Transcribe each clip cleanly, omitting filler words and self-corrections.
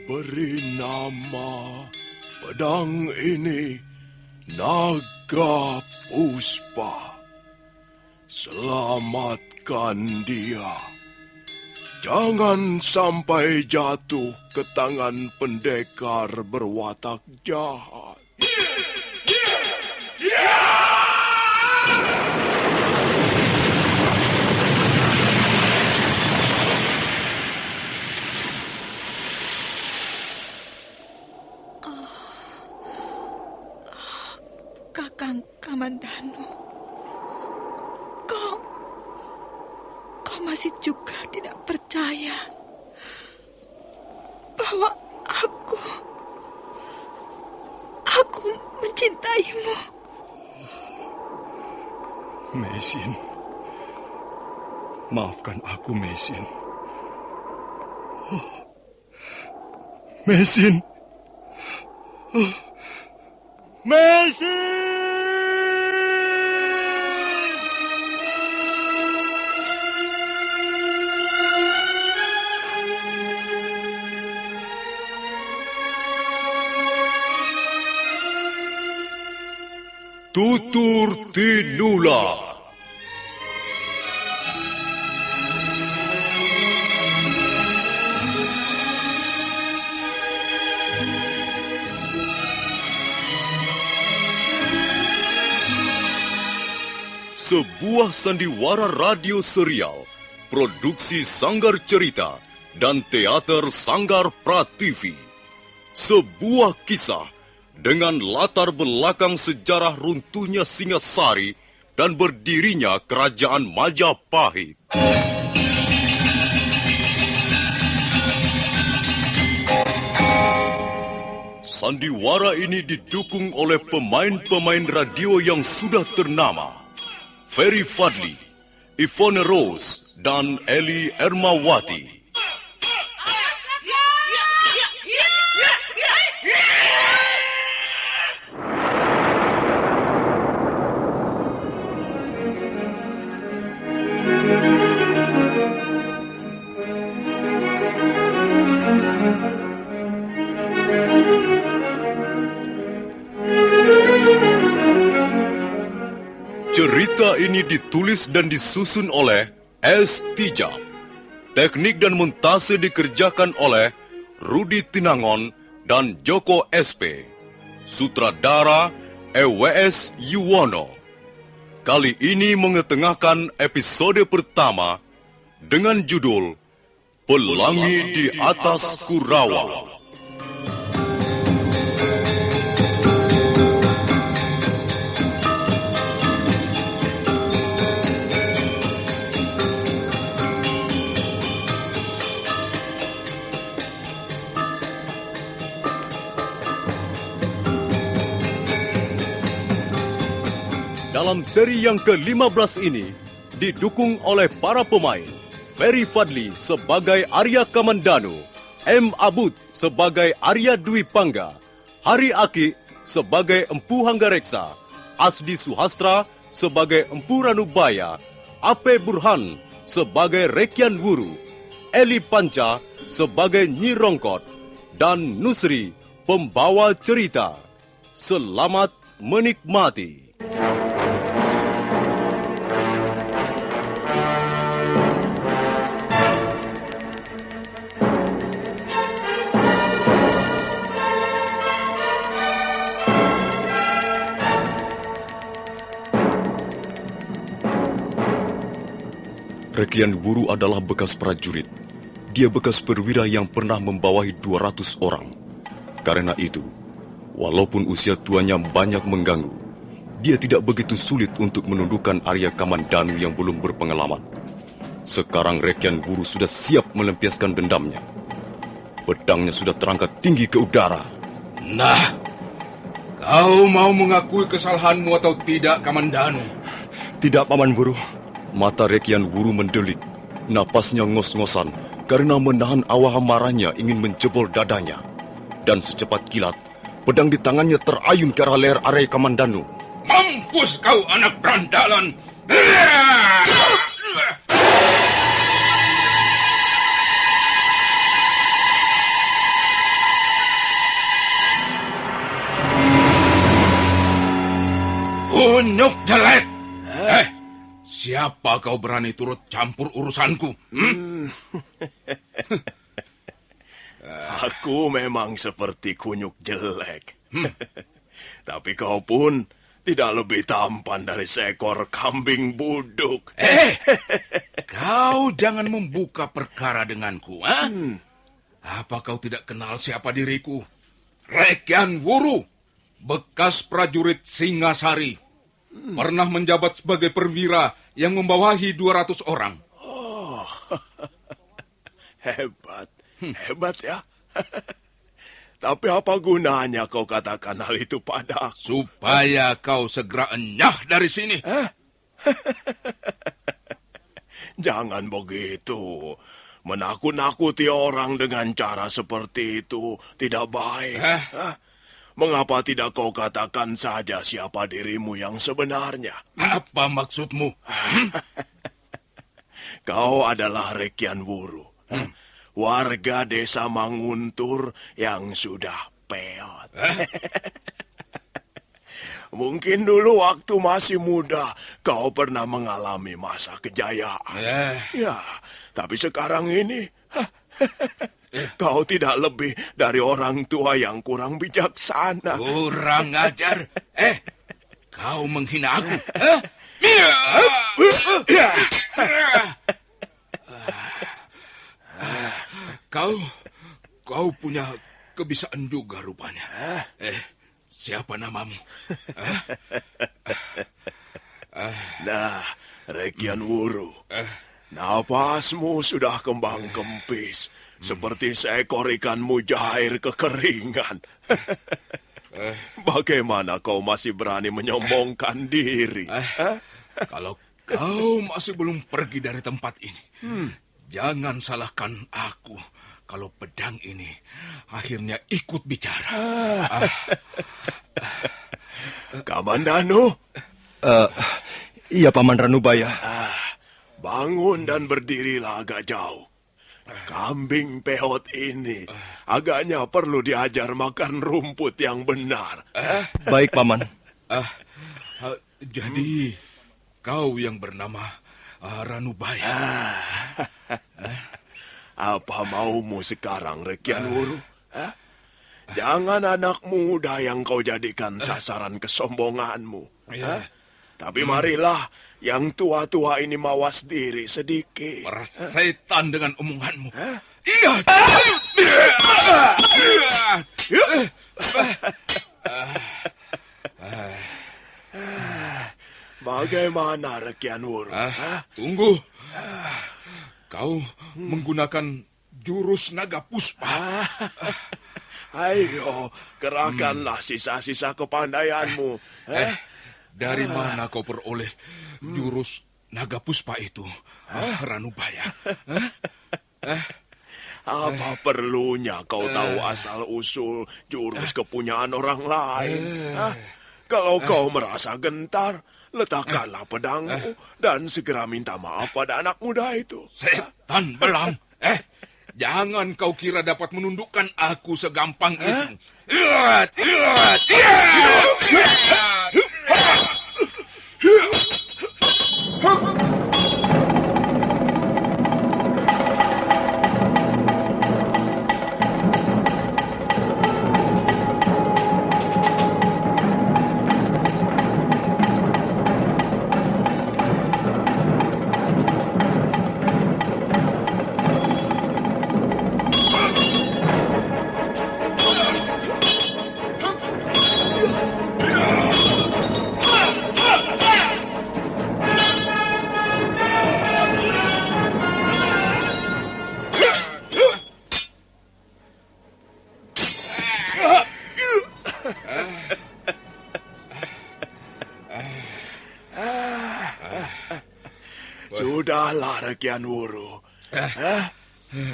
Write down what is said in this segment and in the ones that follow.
Beri nama pedang ini Naga Puspa. Selamatkan dia. Jangan sampai jatuh ke tangan pendekar berwatak jahat. Kakang Kamandanu, kau masih juga tidak percaya bahwa aku mencintaimu. Mesin, maafkan aku, Mesin. Mesin. Mesin! Tutur Tinula. Sebuah sandiwara radio serial, produksi Sanggar Cerita dan Teater Sanggar Prativi. Sebuah kisah dengan latar belakang sejarah runtuhnya Singasari dan berdirinya Kerajaan Majapahit. Sandiwara ini didukung oleh pemain-pemain radio yang sudah ternama. Ferry Fadli, Ivone Rose, dan Eli Ermawati. Cerita ini ditulis dan disusun oleh S. Tijab. Teknik dan montase dikerjakan oleh Rudi Tinangon dan Joko SP. Sutradara EWS Yuwono. Kali ini mengetengahkan episode pertama dengan judul Pelangi di Atas Kurawa. Dalam seri yang ke-15 ini, didukung oleh para pemain, Ferry Fadli sebagai Arya Kamandanu, M. Abud sebagai Arya Dwi Pangga, Hari Aki sebagai Empu Hanggareksa, Asdi Suhastra sebagai Empu Ranubaya, Ape Burhan sebagai Rekyan Wuru, Eli Panca sebagai Nyi Rongkot, dan Nusri pembawa cerita. Selamat menikmati. Rekyan Wuru adalah bekas prajurit. Dia bekas perwira yang pernah membawahi 200 orang. Karena itu, walaupun usia tuanya banyak mengganggu, dia tidak begitu sulit untuk menundukkan Arya Kamandanu yang belum berpengalaman. Sekarang Rekyan Wuru sudah siap melampiaskan dendamnya. Pedangnya sudah terangkat tinggi ke udara. Nah, kau mau mengakui kesalahanmu atau tidak, Kamandanu? Tidak, Paman Wuru. Mata Rekyan Wuru mendelik. Napasnya ngos-ngosan karena menahan awa amarahnya ingin menjebol dadanya. Dan secepat kilat, pedang di tangannya terayun ke arah leher Arya Kamandanu. Mampus kau, anak berandalan! Kunyuk jelek! Siapa kau berani turut campur urusanku? Aku memang seperti kunyuk jelek. Tapi kau pun tidak lebih tampan dari seekor kambing buduk. Kau jangan membuka perkara denganku, ha? Apa kau tidak kenal siapa diriku? Rekyan Wuru, bekas prajurit Singasari. Pernah menjabat sebagai perwira yang membawahi 200 orang. Oh, hebat. Hebat ya. Tapi apa gunanya kau katakan hal itu padaku? Supaya kau segera enyah dari sini. Jangan begitu. Menakut-nakuti orang dengan cara seperti itu tidak baik. Mengapa tidak kau katakan saja siapa dirimu yang sebenarnya? Apa maksudmu? Kau adalah Rekyan Wuru. Warga desa Manguntur yang sudah peot. Mungkin dulu waktu masih muda kau pernah mengalami masa kejayaan. Ya, tapi sekarang ini kau tidak lebih dari orang tua yang kurang bijaksana. Kurang ajar. Kau menghina aku. Kau punya kebisaan juga rupanya. Siapa namamu? Nah, Rekyan Wuru, napasmu sudah kembang kempis, seperti seekor ikan mujair kekeringan. Bagaimana kau masih berani menyombongkan diri? Kalau kau masih belum pergi dari tempat ini, jangan salahkan aku kalau pedang ini akhirnya ikut bicara. Kamandanu? Iya, Paman Ranubaya. Bangun dan berdirilah agak jauh. Kambing peot ini agaknya perlu diajar makan rumput yang benar. Baik, Paman. Jadi, kau yang bernama Ranubaya. Apa maumu sekarang, Rekyan Wuru? Jangan anak muda yang kau jadikan sasaran kesombonganmu. Tapi marilah yang tua-tua ini mawas diri sedikit. Para setan dengan omonganmu. Bagaimana, Rekyan Wuru? Tunggu. Kau menggunakan jurus naga puspa. Ayo, kerahkanlah sisa-sisa kepandaianmu. Dari mana kau peroleh jurus naga puspa itu, Ranubaya? Apa perlunya kau tahu asal-usul jurus kepunyaan orang lain? Kalau kau merasa gentar, letakkanlah pedangmu dan segera minta maaf pada anak muda itu. Setan belang. Jangan kau kira dapat menundukkan aku segampang itu. Sudahlah, Rekyan Wuru.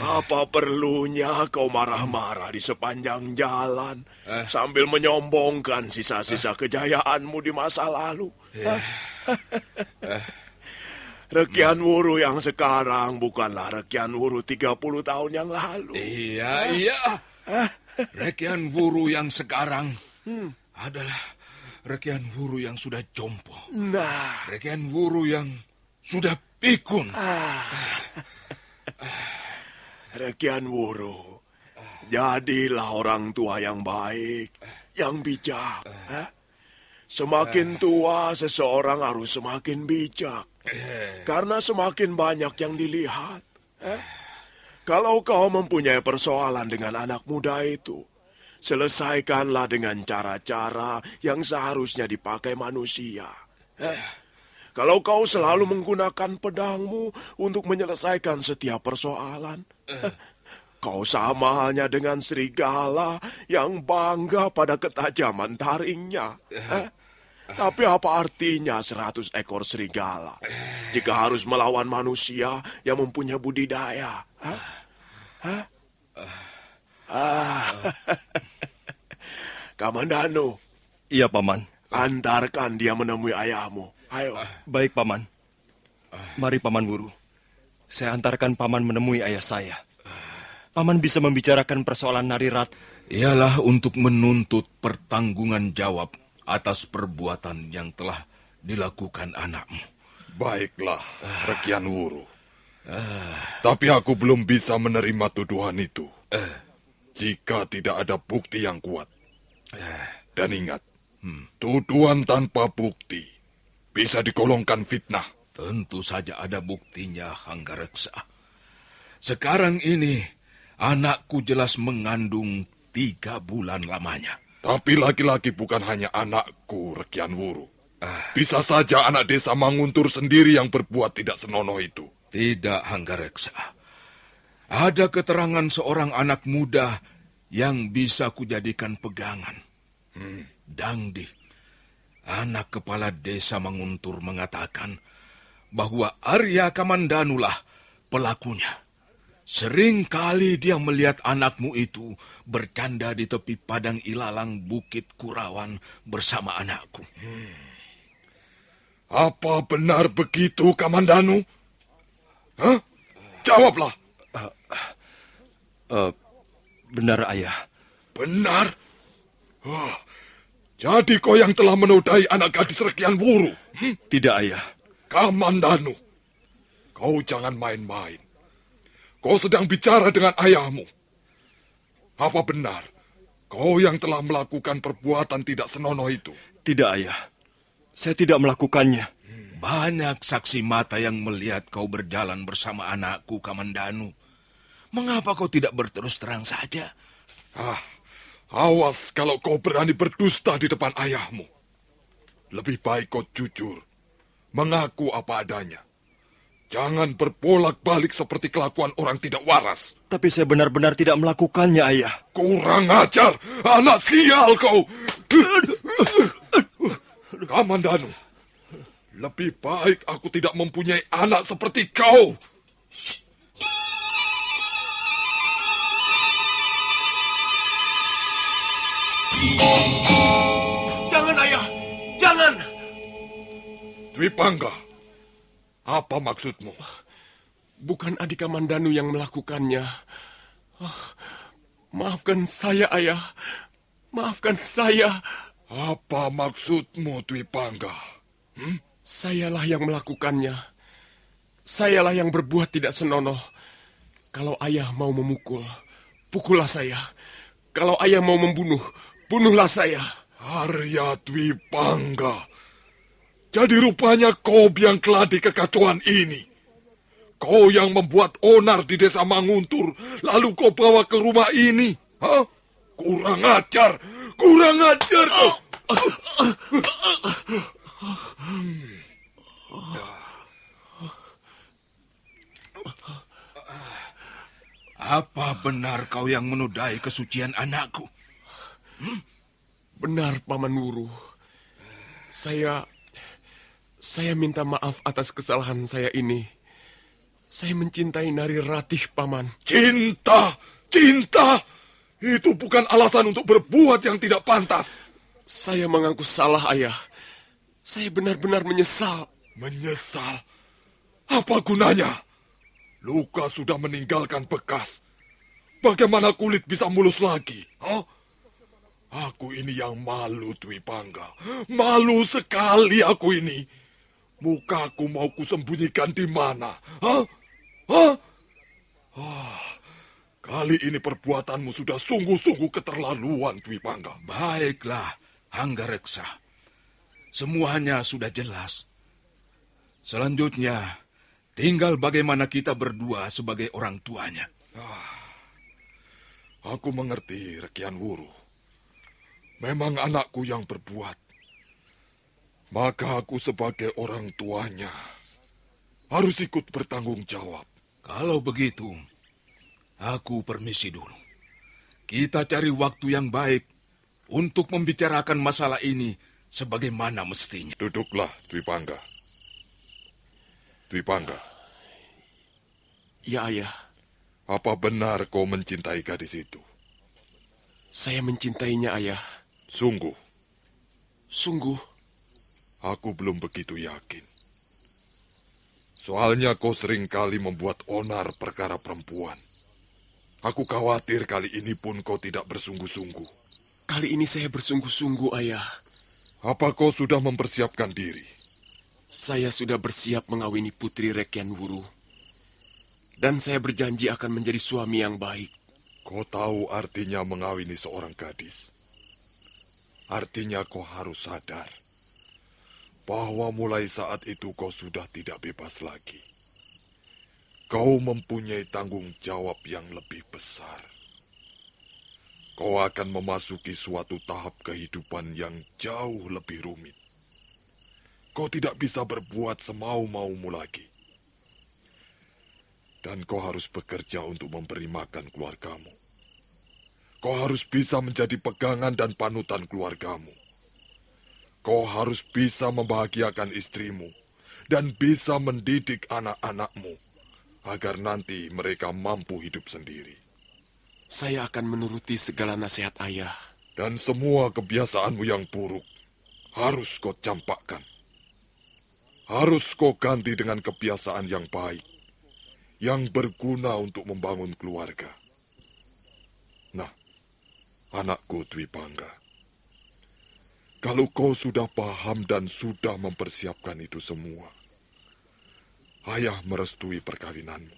Apa perlunya kau marah-marah di sepanjang jalan sambil menyombongkan sisa-sisa kejayaanmu di masa lalu? Rekyan Wuru yang sekarang bukanlah Rekyan Wuru 30 tahun yang lalu. Iya. Rekyan Wuru yang sekarang adalah Rekian Wuru yang sudah jompo. Nah. Rekian Wuru yang sudah pikun. Rekian Wuru, jadilah orang tua yang baik, yang bijak. Semakin tua, seseorang harus semakin bijak. Karena semakin banyak yang dilihat. Kalau kau mempunyai persoalan dengan anak muda itu, selesaikanlah dengan cara-cara yang seharusnya dipakai manusia. Kalau kau selalu menggunakan pedangmu untuk menyelesaikan setiap persoalan, kau sama halnya dengan serigala yang bangga pada ketajaman taringnya. Tapi apa artinya 100 ekor serigala jika harus melawan manusia yang mempunyai budidaya? Kamandanu. Iya, Paman. Antarkan dia menemui ayahmu. Ayo. Baik, Paman. Mari, Paman Wuru. Saya antarkan Paman menemui ayah saya. Paman bisa membicarakan persoalan Narirat. Ialah untuk menuntut pertanggungan jawab atas perbuatan yang telah dilakukan anakmu. Baiklah, Rekian Wuru. Tapi aku belum bisa menerima tuduhan itu. Jika tidak ada bukti yang kuat. Dan ingat, tuduhan tanpa bukti bisa digolongkan fitnah. Tentu saja ada buktinya, Hanggareksa. Sekarang ini, anakku jelas mengandung 3 bulan lamanya. Tapi laki-laki bukan hanya anakku, Rekian Wuru. Bisa saja anak desa Manguntur sendiri yang berbuat tidak senonoh itu. Tidak, Hanggareksa. Ada keterangan seorang anak muda yang bisa kujadikan pegangan. Dangdi, anak kepala desa Manguntur, mengatakan bahwa Arya Kamandanulah pelakunya. Sering kali dia melihat anakmu itu bercanda di tepi padang ilalang Bukit Kurawan bersama anakku. Apa benar begitu, Kamandanu? Jawablah. Benar, Ayah. Benar? Jadi kau yang telah menodai anak gadis Rekian Wuru? Tidak, Ayah. Kamandanu, kau jangan main-main. Kau sedang bicara dengan ayahmu. Apa benar kau yang telah melakukan perbuatan tidak senonoh itu? Tidak, Ayah. Saya tidak melakukannya. Banyak saksi mata yang melihat kau berjalan bersama anakku, Kamandanu. Mengapa kau tidak berterus terang saja? Awas kalau kau berani berdusta di depan ayahmu. Lebih baik kau jujur, mengaku apa adanya. Jangan berbolak-balik seperti kelakuan orang tidak waras. Tapi saya benar-benar tidak melakukannya, Ayah. Kurang ajar, anak sial kau. Kamandanu, lebih baik aku tidak mempunyai anak seperti kau. Jangan, Ayah. Jangan. Dwi Pangga, apa maksudmu? Bukan adik Kamandanu yang melakukannya. Maafkan saya, Ayah. Maafkan saya. Apa maksudmu, Dwi Pangga? Sayalah yang melakukannya. Sayalah yang berbuat tidak senonoh. Kalau ayah mau memukul, pukullah saya. Kalau ayah mau membunuh, bunuhlah saya. Arya Dwi Pangga. Jadi rupanya kau biang keladi kekacauan ini. Kau yang membuat onar di desa Manguntur, lalu kau bawa ke rumah ini. Kurang ajar. Kurang ajar kau. Apa benar kau yang menodai kesucian anakku? Benar, Paman Wuru. Saya minta maaf atas kesalahan saya ini. Saya mencintai Nari Ratih, Paman. Cinta! Itu bukan alasan untuk berbuat yang tidak pantas. Saya mengaku salah, Ayah. Saya benar-benar menyesal. Menyesal? Apa gunanya? Luka sudah meninggalkan bekas. Bagaimana kulit bisa mulus lagi? Aku ini yang malu, Dwi Pangga. Malu sekali aku ini. Mukaku mau kusembunyikan di mana? Kali ini perbuatanmu sudah sungguh-sungguh keterlaluan, Dwi Pangga. Baiklah, Hanggareksa. Semuanya sudah jelas. Selanjutnya, tinggal bagaimana kita berdua sebagai orang tuanya. Aku mengerti, Rekian Wuru. Memang anakku yang berbuat. Maka aku sebagai orang tuanya harus ikut bertanggung jawab. Kalau begitu, aku permisi dulu. Kita cari waktu yang baik untuk membicarakan masalah ini sebagaimana mestinya. Duduklah, Dwi Pangga. Dwi Pangga. Ya, Ayah. Apa benar kau mencintai gadis itu? Saya mencintainya, Ayah. Sungguh? Sungguh. Aku belum begitu yakin. Soalnya kau sering kali membuat onar perkara perempuan. Aku khawatir kali ini pun kau tidak bersungguh-sungguh. Kali ini saya bersungguh-sungguh, Ayah. Apa kau sudah mempersiapkan diri? Saya sudah bersiap mengawini Putri Rekian Wuru. Dan saya berjanji akan menjadi suami yang baik. Kau tahu artinya mengawini seorang gadis? Artinya kau harus sadar bahwa mulai saat itu kau sudah tidak bebas lagi. Kau mempunyai tanggung jawab yang lebih besar. Kau akan memasuki suatu tahap kehidupan yang jauh lebih rumit. Kau tidak bisa berbuat semau-maumu lagi. Dan kau harus bekerja untuk memberi makan keluargamu. Kau harus bisa menjadi pegangan dan panutan keluargamu. Kau harus bisa membahagiakan istrimu dan bisa mendidik anak-anakmu agar nanti mereka mampu hidup sendiri. Saya akan menuruti segala nasihat Ayah. Dan semua kebiasaanmu yang buruk harus kau campakkan. Harus kau ganti dengan kebiasaan yang baik, yang berguna untuk membangun keluarga. Nah, anakku Dwi Pangga, kalau kau sudah paham dan sudah mempersiapkan itu semua, Ayah merestui perkawinanmu.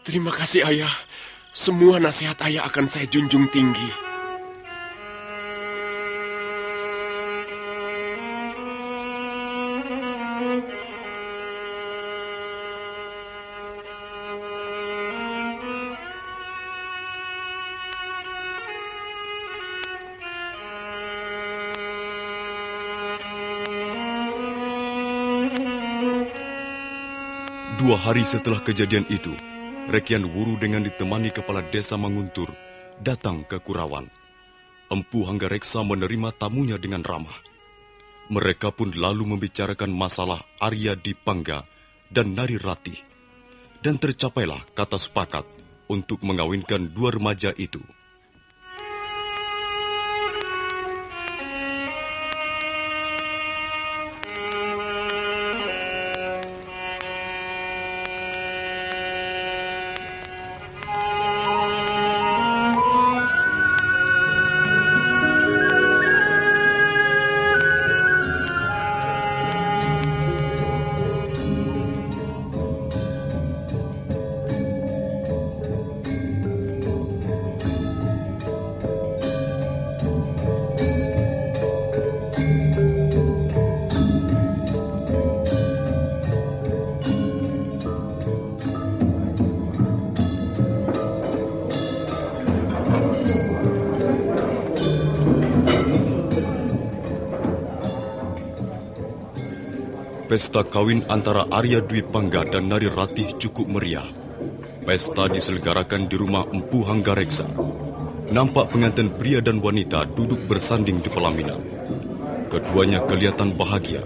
Terima kasih, Ayah. Semua nasihat Ayah akan saya junjung tinggi. Dua hari setelah kejadian itu, Rekian Wuru dengan ditemani kepala desa Manguntur datang ke Kurawan. Empu Hanggareksa menerima tamunya dengan ramah. Mereka pun lalu membicarakan masalah Arya Dipangga dan Nari Ratih. Dan tercapailah kata sepakat untuk mengawinkan dua remaja itu. Pesta kawin antara Arya Dipangga dan Nari Ratih cukup meriah. Pesta diselenggarakan di rumah Empu Hanggareksa. Nampak pengantin pria dan wanita duduk bersanding di pelaminan. Keduanya kelihatan bahagia.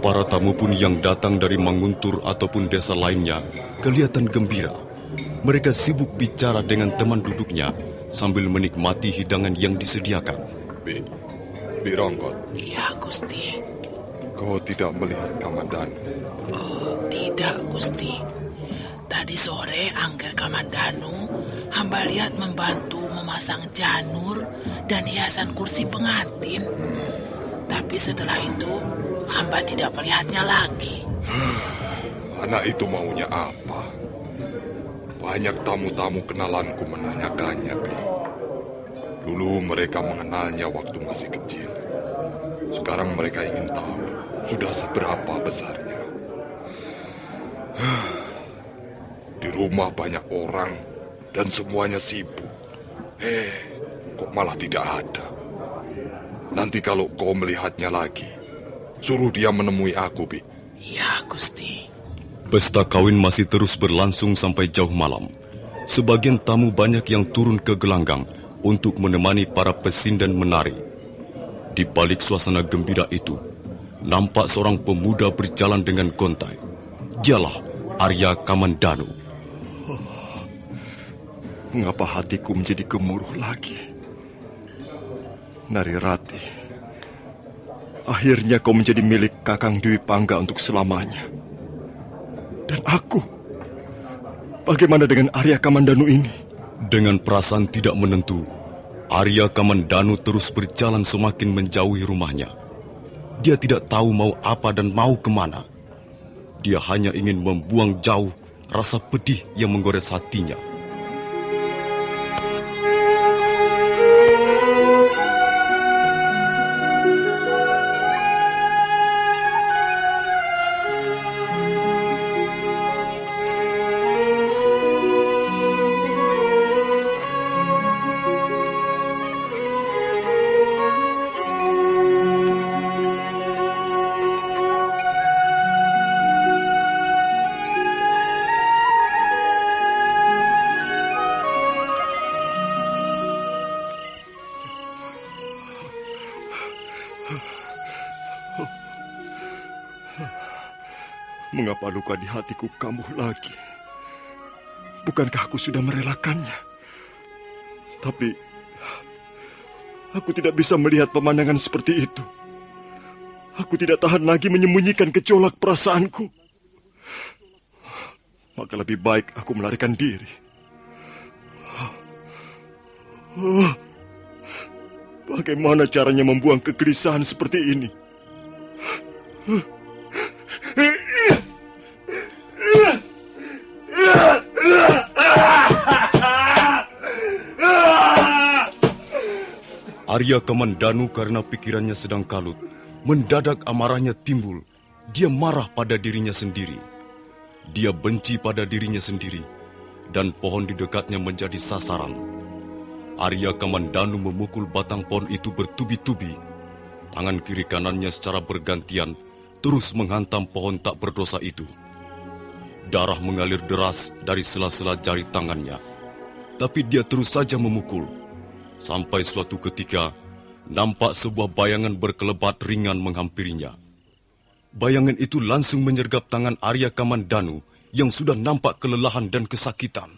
Para tamu pun yang datang dari Manguntur ataupun desa lainnya kelihatan gembira. Mereka sibuk bicara dengan teman duduknya sambil menikmati hidangan yang disediakan. Bi Ronggot. Iya, Gusti. Kau tidak melihat Kamandanu? Oh, tidak, Gusti. Tadi sore Angger Kamandanu hamba lihat membantu memasak memasang janur dan hiasan kursi pengantin. Tapi setelah itu, hamba tidak melihatnya lagi. Anak itu maunya apa? Banyak tamu-tamu kenalanku menanyakannya, Bi. Dulu mereka mengenalnya waktu masih kecil. Sekarang mereka ingin tahu sudah seberapa besarnya. Di rumah banyak orang dan semuanya sibuk. Kok malah tidak ada? Nanti kalau kau melihatnya lagi, suruh dia menemui aku, Bi. Ya, Gusti. Pesta kawin masih terus berlangsung sampai jauh malam. Sebagian tamu banyak yang turun ke gelanggang untuk menemani para pesin dan menari. Di balik suasana gembira itu, nampak seorang pemuda berjalan dengan gontai. Dialah Arya Kamandanu. Mengapa hatiku menjadi gemuruh lagi? Narirati, akhirnya kau menjadi milik Kakang Dwi Pangga untuk selamanya. Dan aku, bagaimana dengan Arya Kamandanu ini? Dengan perasaan tidak menentu, Arya Kamandanu terus berjalan semakin menjauhi rumahnya. Dia tidak tahu mau apa dan mau kemana. Dia hanya ingin membuang jauh rasa pedih yang menggores hatinya. Mengapa luka di hatiku kambuh lagi? Bukankah aku sudah merelakannya? Tapi aku tidak bisa melihat pemandangan seperti itu. Aku tidak tahan lagi menyembunyikan gejolak perasaanku. Maka lebih baik aku melarikan diri. Bagaimana caranya membuang kegelisahan seperti ini? Arya Kamandanu karena pikirannya sedang kalut. Mendadak amarahnya timbul. Dia marah pada dirinya sendiri. Dia benci pada dirinya sendiri. Dan pohon di dekatnya menjadi sasaran. Arya Kamandanu memukul batang pohon itu bertubi-tubi. Tangan kiri kanannya secara bergantian terus menghantam pohon tak berdosa itu. Darah mengalir deras dari sela-sela jari tangannya. Tapi dia terus saja memukul. Sampai suatu ketika, nampak sebuah bayangan berkelebat ringan menghampirinya. Bayangan itu langsung menyergap tangan Arya Kamandanu yang sudah nampak kelelahan dan kesakitan.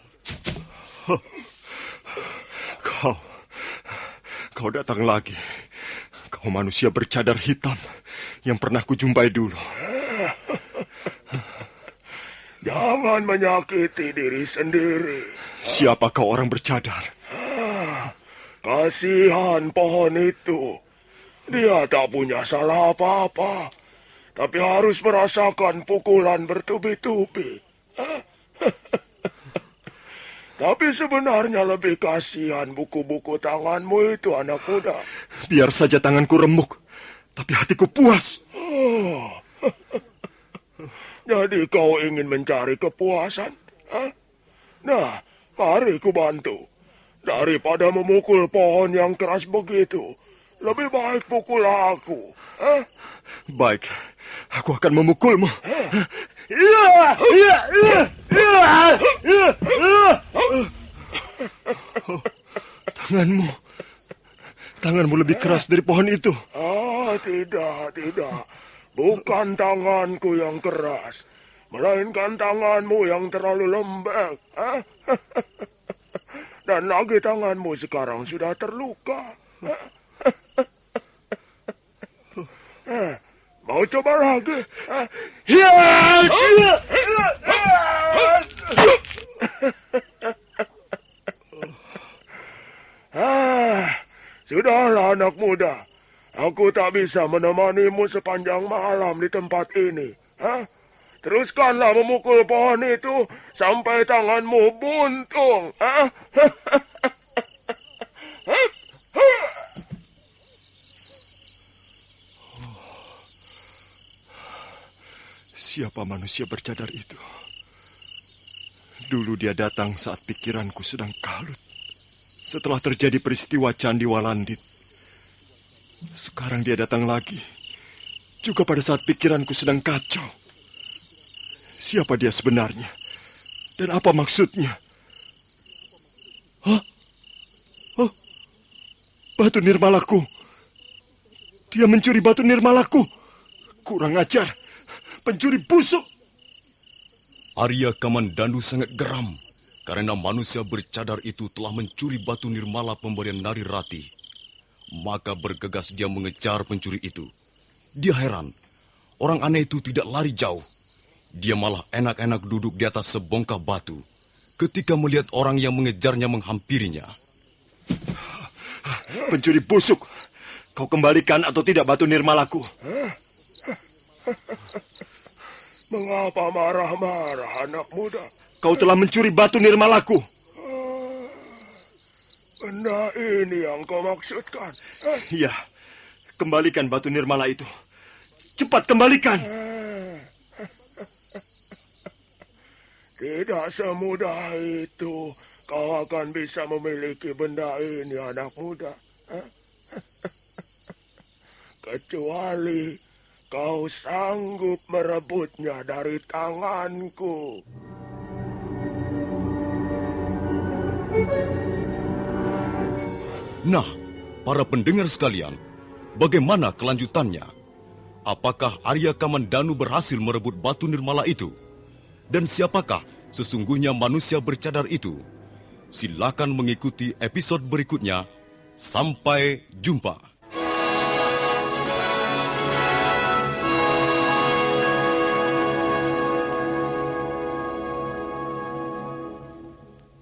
Kau datang lagi. Kau manusia bercadar hitam yang pernah kujumpai dulu. Jangan menyakiti diri sendiri. Siapa kau orang bercadar? Kasihan pohon itu. Dia tak punya salah apa-apa. Tapi harus merasakan pukulan bertubi-tubi. Tapi sebenarnya lebih kasihan buku-buku tanganmu itu, anak muda. Biar saja tanganku remuk. Tapi hatiku puas. Jadi kau ingin mencari kepuasan? Nah, mari ku bantu. Daripada memukul pohon yang keras begitu, lebih baik pukul aku. Baik, aku akan memukulmu. Tanganmu lebih keras dari pohon itu. Tidak. Bukan tanganku yang keras, melainkan tanganmu yang terlalu lembek. Dan lagi tanganmu sekarang sudah terluka. Mau coba lagi? Sudahlah anak muda. Aku tak bisa menemanimu sepanjang malam di tempat ini. Teruskanlah memukul pohon itu sampai tanganmu buntung. Siapa manusia bercadar itu? Dulu dia datang saat pikiranku sedang kalut. Setelah terjadi peristiwa Candi Walandit. Sekarang dia datang lagi. Juga pada saat pikiranku sedang kacau. Siapa dia sebenarnya? Dan apa maksudnya? Oh, batu nirmalaku. Dia mencuri batu nirmalaku. Kurang ajar. Pencuri busuk. Arya Kamandanu sangat geram karena manusia bercadar itu telah mencuri batu nirmala pemberian Nari Rati. Maka bergegas dia mengejar pencuri itu. Dia heran, orang aneh itu tidak lari jauh. Dia malah enak-enak duduk di atas sebongkah batu ketika melihat orang yang mengejarnya menghampirinya. Pencuri busuk, kau kembalikan atau tidak batu nirmalaku? Mengapa marah-marah anak muda? Kau telah mencuri batu nirmalaku. Benda ini yang kau maksudkan? Iya, kembalikan batu nirmala itu. Cepat kembalikan. Tidak semudah itu kau akan bisa memiliki benda ini anak muda. Kecuali kau sanggup merebutnya dari tanganku. Nah, para pendengar sekalian, bagaimana kelanjutannya? Apakah Arya Kamandanu berhasil merebut batu nirmala itu? Dan siapakah sesungguhnya manusia bercadar itu? Silakan mengikuti episode berikutnya. Sampai jumpa.